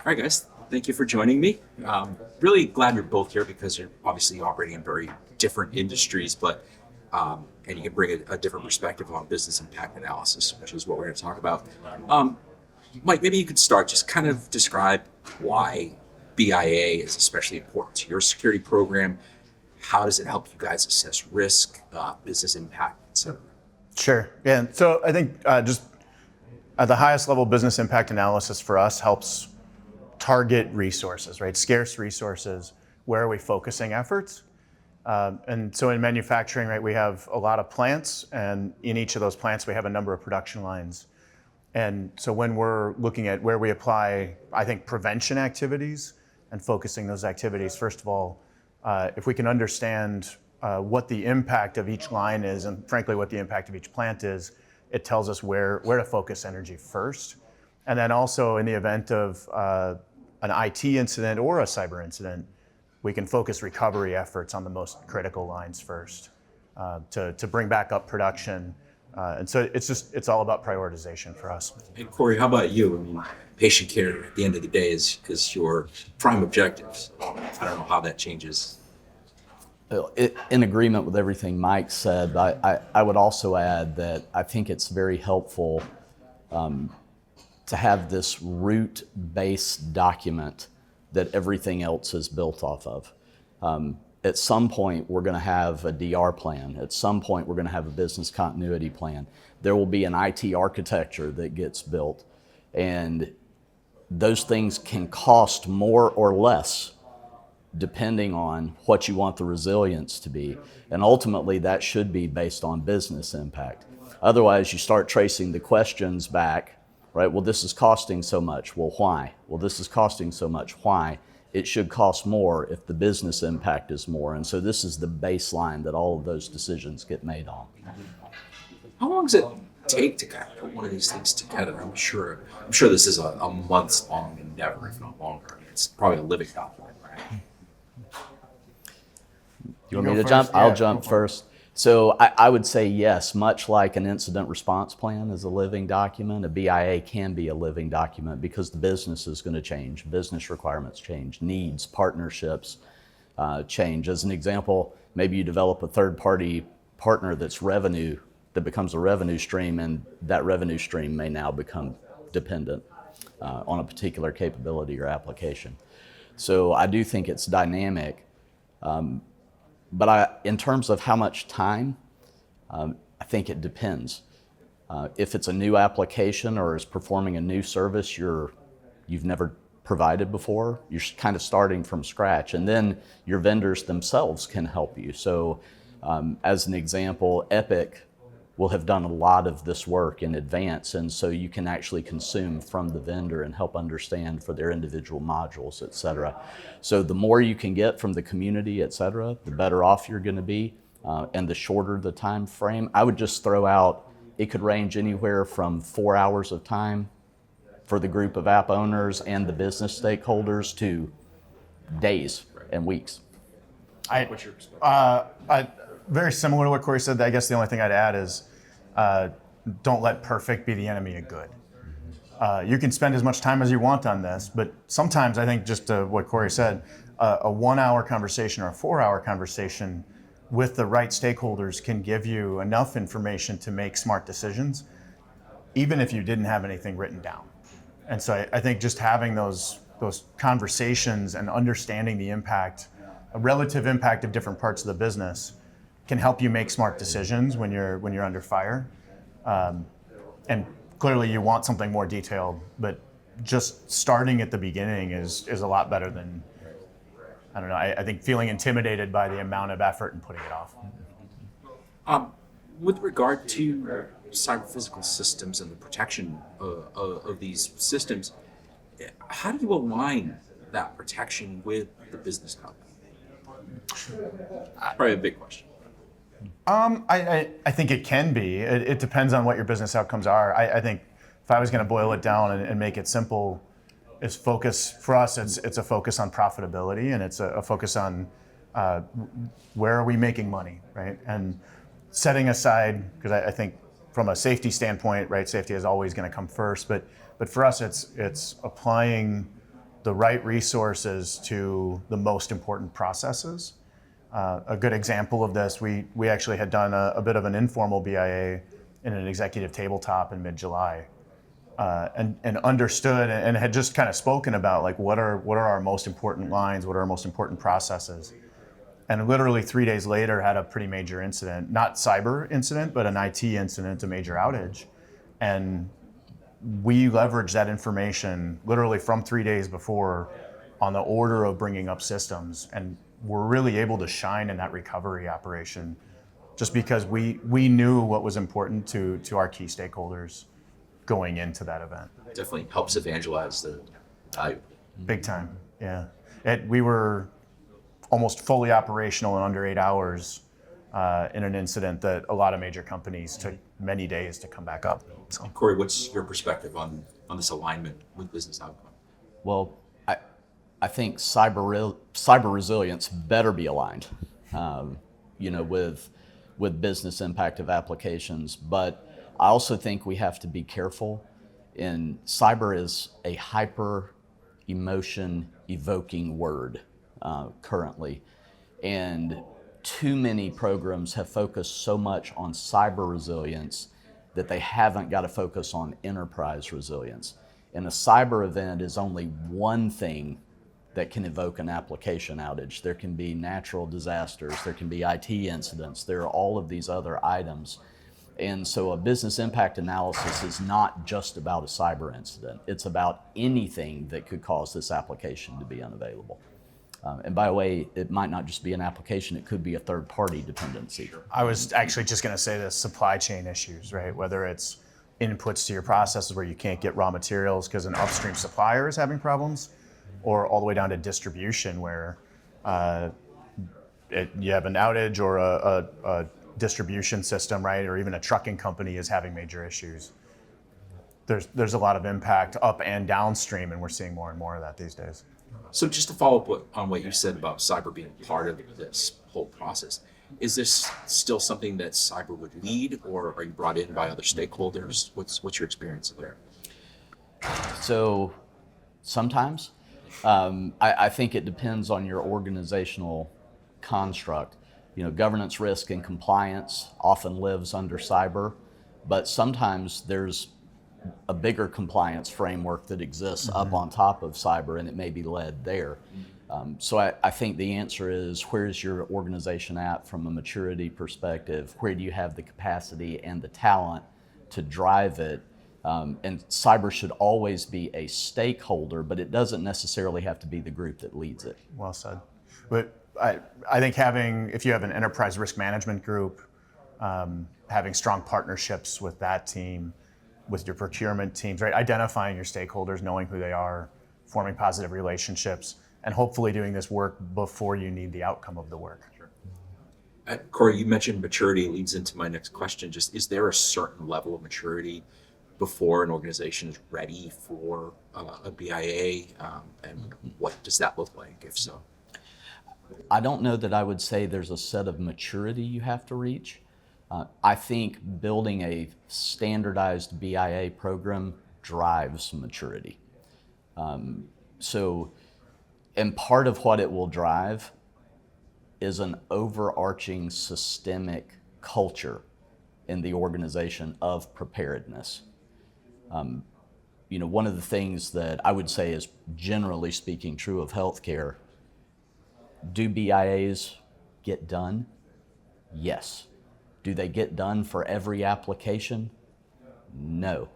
All right, guys. Thank you for joining me. Really glad you're both here because you're obviously operating in very different industries, but and you can bring a different perspective on business impact analysis, which is what we're going to talk about. Um, Mike, maybe you could start. Just kind of describe why BIA is especially important to your security program. How does it help you guys assess risk, business impact, etc.? Sure. Yeah. So I think just at the highest level, business impact analysis for us helps target resources, right? Scarce resources. Where are we focusing efforts? And so in manufacturing, right, we have a lot of plants, and in each of those plants, we have a number of production lines. And so when we're looking at where we apply, I think, prevention activities and focusing those activities, first of all, if we can understand what the impact of each line is, and frankly, what the impact of each plant is, it tells us where to focus energy first. And then also in the event of an IT incident or a cyber incident, we can focus recovery efforts on the most critical lines first to bring back up production. And so it's all about prioritization for us. And Corey, how about you? I mean, patient care at the end of the day is your prime objective. So I don't know how that changes. In agreement with everything Mike said, I would also add that I think it's very helpful to have this root-based document that everything else is built off of. At some point, we're going to have a DR plan. At some point, we're going to have a business continuity plan. There will be an IT architecture that gets built, and those things can cost more or less depending on what you want the resilience to be. And ultimately, that should be based on business impact. Otherwise, you start tracing the questions back, right? Well, this is costing so much. Well, why? Well, this is costing so much. Why? It should cost more if the business impact is more. And so this is the baseline that all of those decisions get made on. How long does it take to kind of put one of these things together? I'm sure this is a months long endeavor, if not longer. I mean, it's probably a living document, right? You want me to jump? I'll jump first. So I would say yes, much like an incident response plan is a living document, a BIA can be a living document because the business is going to change, business requirements change, needs, partnerships change. As an example, maybe you develop a third-party partner that becomes a revenue stream, and that revenue stream may now become dependent on a particular capability or application. So I do think it's dynamic. But in terms of how much time, I think it depends. If it's a new application or is performing a new service you've never provided before, you're kind of starting from scratch. And then your vendors themselves can help you. So as an example, Epic will have done a lot of this work in advance, and so you can actually consume from the vendor and help understand for their individual modules, et cetera. So the more you can get from the community, et cetera, the better off you're going to be, and the shorter the time frame. I would just throw out, it could range anywhere from 4 hours of time for the group of app owners and the business stakeholders to days and weeks. What's your perspective? Very similar to what Corey said. I guess the only thing I'd add is don't let perfect be the enemy of good. You can spend as much time as you want on this, but sometimes I think just what Corey said, a 1 hour conversation or a 4 hour conversation with the right stakeholders can give you enough information to make smart decisions, even if you didn't have anything written down. And so I think just having those conversations and understanding the impact, a relative impact of different parts of the business, can help you make smart decisions when you're under fire. And clearly you want something more detailed, but just starting at the beginning is a lot better than, I don't know, I think feeling intimidated by the amount of effort and putting it off. With regard to cyber physical systems and the protection of these systems, how do you align that protection with the business outcome? Probably a big question. I think it can be. It depends on what your business outcomes are. I think if I was going to boil it down and make it simple, is focus for us. It's a focus on profitability, and it's a focus on where are we making money, right? And setting aside, because I think from a safety standpoint, right, safety is always going to come first. But for us, it's applying the right resources to the most important processes. A good example of this, we actually had done a bit of an informal BIA in an executive tabletop in mid-July, and understood and had just kind of spoken about like what are our most important lines, what are our most important processes. And literally 3 days later had a pretty major incident, not cyber incident, but an IT incident, a major outage. And we leveraged that information literally from 3 days before on the order of bringing up systems. And we're really able to shine in that recovery operation just because we knew what was important to our key stakeholders going into that event. Definitely helps evangelize the value. Big time, yeah. We were almost fully operational in under 8 hours in an incident that a lot of major companies took many days to come back up. So. Corey, what's your perspective on this alignment with business outcome? Well, I think cyber resilience better be aligned, with business impact of applications. But I also think we have to be careful. Cyber is a hyper emotion evoking word currently, and too many programs have focused so much on cyber resilience that they haven't got to focus on enterprise resilience. And a cyber event is only one thing that can evoke an application outage. There can be natural disasters, there can be IT incidents, there are all of these other items. And so a business impact analysis is not just about a cyber incident. It's about anything that could cause this application to be unavailable. And by the way, it might not just be an application, it could be a third-party dependency. I was actually just going to say the supply chain issues, right? Whether it's inputs to your processes where you can't get raw materials because an upstream supplier is having problems, or all the way down to distribution where you have an outage or a distribution system, right? Or even a trucking company is having major issues. There's a lot of impact up and downstream, and we're seeing more and more of that these days. So just to follow up on what you said about cyber being part of this whole process, is this still something that cyber would lead, or are you brought in by other stakeholders? What's your experience there? So sometimes, I think it depends on your organizational construct. Governance, risk, and compliance often lives under cyber, but sometimes there's a bigger compliance framework that exists up on top of cyber, and it may be led there. So I think the answer is, where's your organization at from a maturity perspective? Where do you have the capacity and the talent to drive it? And cyber should always be a stakeholder, but it doesn't necessarily have to be the group that leads it. Well said. But I think if you have an enterprise risk management group, having strong partnerships with that team, with your procurement teams, right? Identifying your stakeholders, knowing who they are, forming positive relationships, and hopefully doing this work before you need the outcome of the work. Sure. Corey, you mentioned maturity leads into my next question. Just, is there a certain level of maturity before an organization is ready for a BIA, and what does that look like, if so? I don't know that I would say there's a set of maturity you have to reach. I think building a standardized BIA program drives maturity. And part of what it will drive is an overarching systemic culture in the organization of preparedness. One of the things that I would say is generally speaking true of healthcare, do BIAs get done? Yes. Do they get done for every application? No.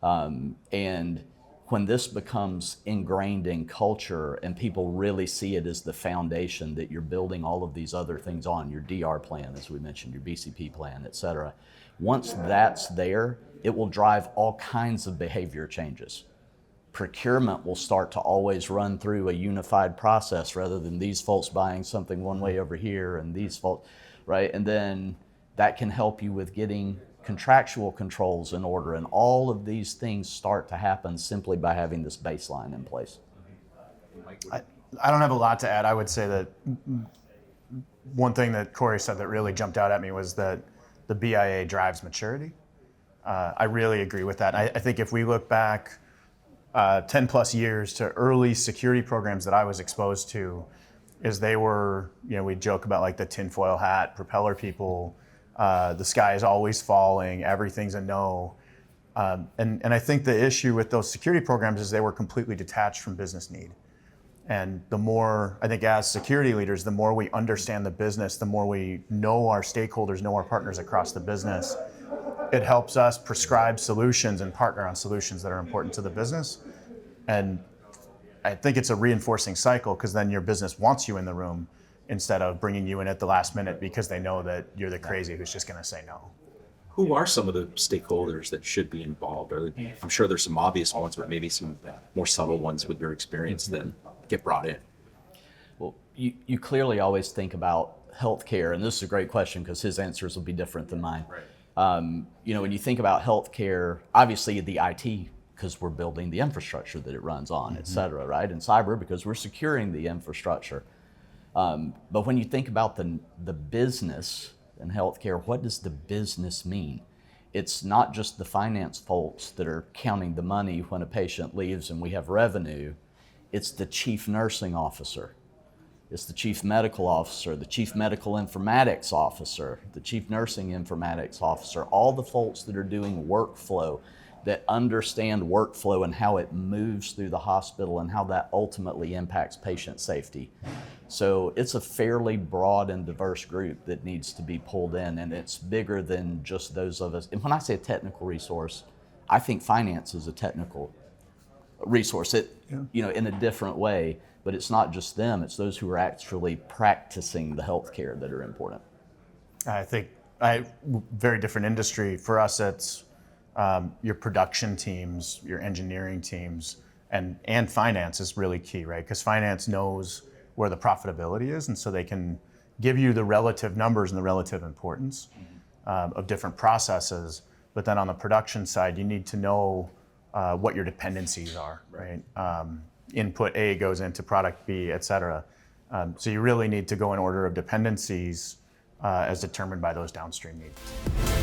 And when this becomes ingrained in culture and people really see it as the foundation that you're building all of these other things on, your DR plan, as we mentioned, your BCP plan, et cetera, once that's there, it will drive all kinds of behavior changes. Procurement will start to always run through a unified process rather than these folks buying something one way over here and these folks, right? And then that can help you with getting contractual controls in order, and all of these things start to happen simply by having this baseline in place. I don't have a lot to add. I would say that one thing that Corey said that really jumped out at me was that the BIA drives maturity. I really agree with that. I think if we look back 10 plus years to early security programs that I was exposed to is they were, we joke about like the tinfoil hat, propeller people, the sky is always falling, everything's a no. And I think the issue with those security programs is they were completely detached from business need. And the more, I think as security leaders, the more we understand the business, the more we know our stakeholders, know our partners across the business, it helps us prescribe solutions and partner on solutions that are important to the business. And I think it's a reinforcing cycle because then your business wants you in the room instead of bringing you in at the last minute because they know that you're the crazy who's just going to say no. Who are some of the stakeholders that should be involved? I'm sure there's some obvious ones, but maybe some more subtle ones with your experience that get brought in. Well, you clearly always think about healthcare, and this is a great question because his answers will be different than mine. Right. When you think about healthcare, obviously the IT, because we're building the infrastructure that it runs on, et cetera, right? And cyber, because we're securing the infrastructure. But when you think about the business in healthcare, what does the business mean? It's not just the finance folks that are counting the money when a patient leaves and we have revenue. It's the chief nursing officer. It's the chief medical officer, the chief medical informatics officer, the chief nursing informatics officer, all the folks that are doing workflow, that understand workflow and how it moves through the hospital and how that ultimately impacts patient safety. So it's a fairly broad and diverse group that needs to be pulled in, and it's bigger than just those of us. And when I say a technical resource, I think finance is a technical resource, in a different way, but it's not just them, it's those who are actually practicing the healthcare that are important. I think very different industry. For us, it's your production teams, your engineering teams, and finance is really key, right? Because finance knows where the profitability is, and so they can give you the relative numbers and the relative importance of different processes. But then on the production side, you need to know what your dependencies are, right? Input A goes into product B, et cetera. So you really need to go in order of dependencies as determined by those downstream needs.